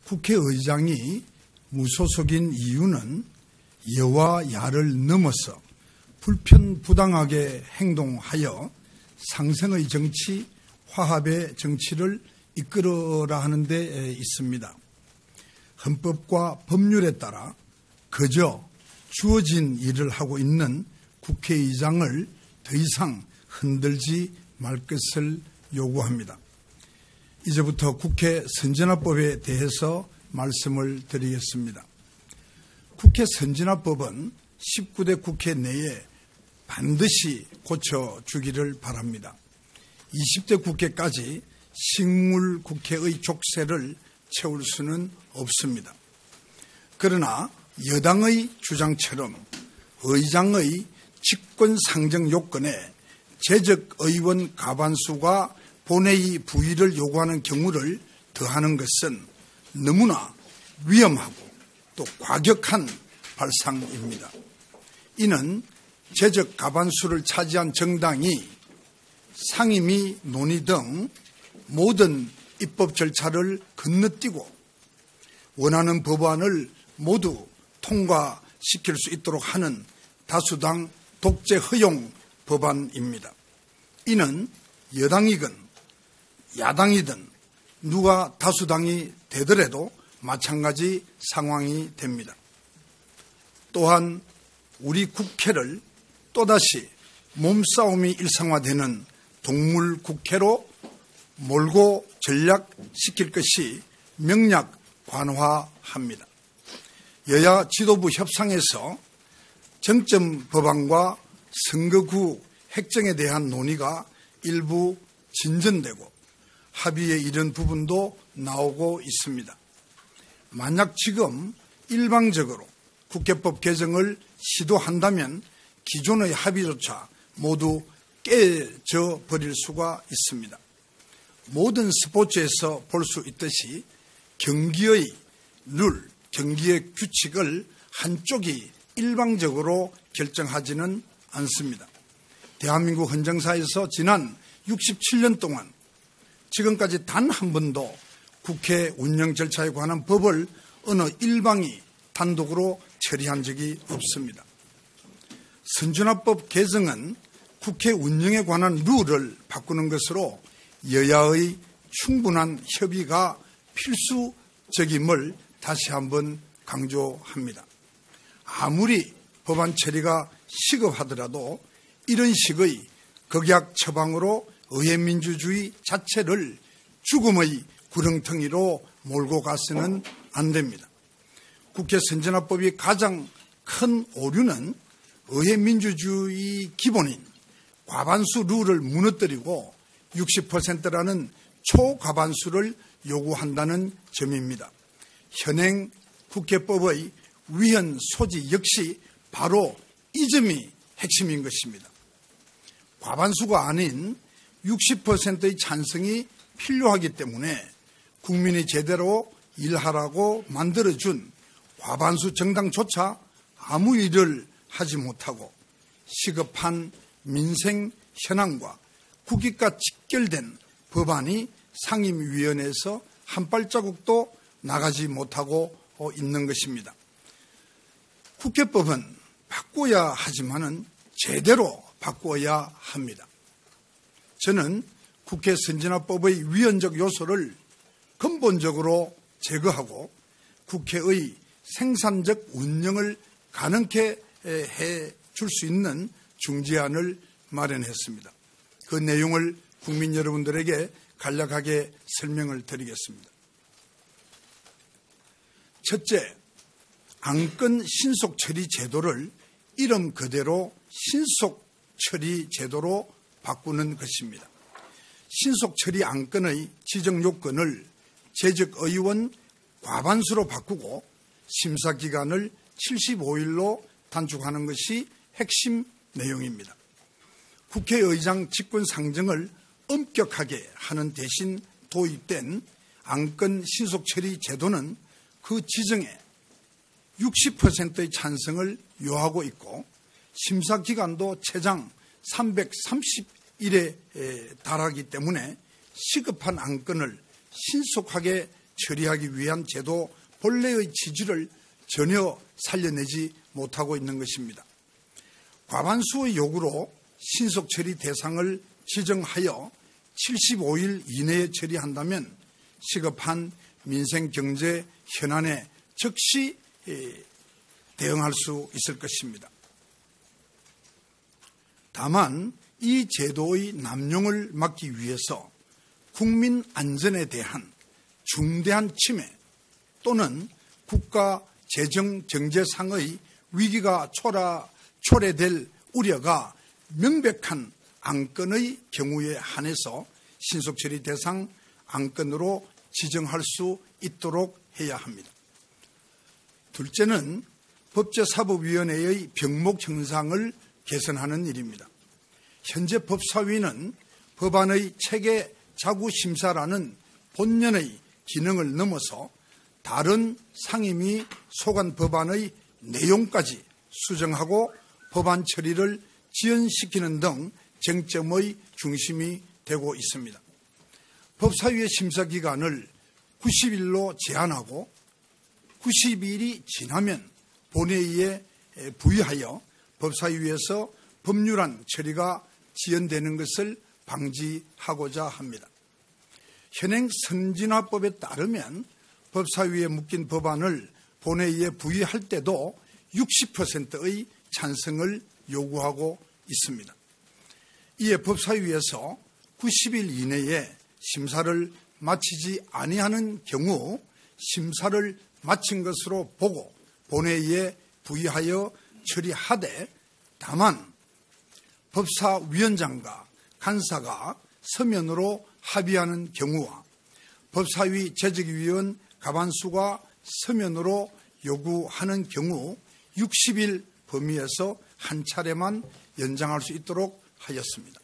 국회의장이 무소속인 이유는 여와 야를 넘어서 불편부당하게 행동하여 상생의 정치, 화합의 정치를 이끌어라 하는 데 있습니다. 헌법과 법률에 따라 그저 주어진 일을 하고 있는 국회의장을 더 이상 흔들지 말 것을 요구합니다. 이제부터 국회 선진화법에 대해서 말씀을 드리겠습니다. 국회 선진화법은 19대 국회 내에 반드시 고쳐주기를 바랍니다. 20대 국회까지 식물 국회의 족쇄를 채울 수는 없습니다. 그러나 여당의 주장처럼 의장의 직권 상정 요건에 재적 의원 과반수가 본회의 부의를 요구하는 경우를 더하는 것은 너무나 위험하고 또 과격한 발상입니다. 이는 재적 과반수를 차지한 정당이 상임위 논의 등 모든 입법 절차를 건너뛰고 원하는 법안을 모두 통과시킬 수 있도록 하는 다수당 독재 허용 법안입니다. 이는 여당이건 야당이든 누가 다수당이 되더라도 마찬가지 상황이 됩니다. 또한 우리 국회를 또다시 몸싸움이 일상화되는 동물 국회로 몰고 전락시킬 것이 명약관화합니다. 여야 지도부 협상에서 정점 법안과 선거구 획정에 대한 논의가 일부 진전되고 합의에 이른 부분도 나오고 있습니다. 만약 지금 일방적으로 국회법 개정을 시도한다면 기존의 합의조차 모두 깨져 버릴 수가 있습니다. 모든 스포츠에서 볼 수 있듯이 경기의 룰, 경기의 규칙을 한쪽이 일방적으로 결정하지는 않습니다. 대한민국 헌정사에서 지난 67년 동안 지금까지 단 한 번도 국회 운영 절차에 관한 법을 어느 일방이 단독으로 처리한 적이 없습니다. 선진화법 개정은 국회 운영에 관한 룰을 바꾸는 것으로 여야의 충분한 협의가 필수적임을 다시 한번 강조합니다. 아무리 법안 처리가 시급하더라도 이런 식의 극약 처방으로 의회민주주의 자체를 죽음의 구렁텅이로 몰고 가서는 안 됩니다. 국회 선진화법이 가장 큰 오류는 의회민주주의 기본인 과반수 룰을 무너뜨리고 60%라는 초과반수를 요구한다는 점입니다. 현행 국회법의 위헌 소지 역시 바로 이 점이 핵심인 것입니다. 과반수가 아닌 60%의 찬성이 필요하기 때문에 국민이 제대로 일하라고 만들어준 과반수 정당조차 아무 일을 하지 못하고 시급한 민생 현안과 국익과 직결된 법안이 상임위원회에서 한 발자국도 나가지 못하고 있는 것입니다. 국회법은 바꿔야 하지만은 제대로 바꿔야 합니다. 저는 국회 선진화법의 위헌적 요소를 근본적으로 제거하고 국회의 생산적 운영을 가능케 해 줄 수 있는 중재안을 마련했습니다. 그 내용을 국민 여러분들에게 간략하게 설명을 드리겠습니다. 첫째, 안건 신속처리 제도를 이름 그대로 신속처리 제도로 바꾸는 것입니다. 신속처리 안건의 지정 요건을 재적 의원 과반수로 바꾸고 심사기간을 75일로 단축하는 것이 핵심 내용입니다. 국회의장 직권 상정을 엄격하게 하는 대신 도입된 안건 신속처리 제도는 그 지정에 60%의 찬성을 요하고 있고 심사기간도 최장 330일에 달하기 때문에 시급한 안건을 신속하게 처리하기 위한 제도 본래의 취지를 전혀 살려내지 못하고 있는 것입니다. 과반수의 요구로 신속 처리 대상을 지정하여 75일 이내에 처리한다면 시급한 민생 경제 현안에 즉시 대응할 수 있을 것입니다. 다만 이 제도의 남용을 막기 위해서 국민 안전에 대한 중대한 침해 또는 국가 재정 정제상의 위기가 초래될 우려가 명백한 안건의 경우에 한해서 신속처리 대상 안건으로 지정할 수 있도록 해야 합니다. 둘째는 법제사법위원회의 병목 형상을 개선하는 일입니다. 현재 법사위는 법안의 체계 자구 심사라는 본연의 기능을 넘어서 다른 상임위 소관 법안의 내용까지 수정하고 법안 처리를 지연시키는 등 쟁점의 중심이 되고 있습니다. 법사위의 심사 기간을 90일로 제한하고 90일이 지나면 본회의에 부의하여 법사위에서 법률안 처리가 지연되는 것을 방지하고자 합니다. 현행 선진화법에 따르면 법사위에 묶인 법안을 본회의에 부의할 때도 60%의 찬성을 요구하고 있습니다. 이에 법사위에서 90일 이내에 심사를 마치지 아니하는 경우 심사를 마친 것으로 보고 본회의에 부의하여 처리하되 다만 법사위원장과 간사가 서면으로 합의하는 경우와 법사위 재직위원 과반수가 서면으로 요구하는 경우 60일 범위에서 한 차례만 연장할 수 있도록 하였습니다.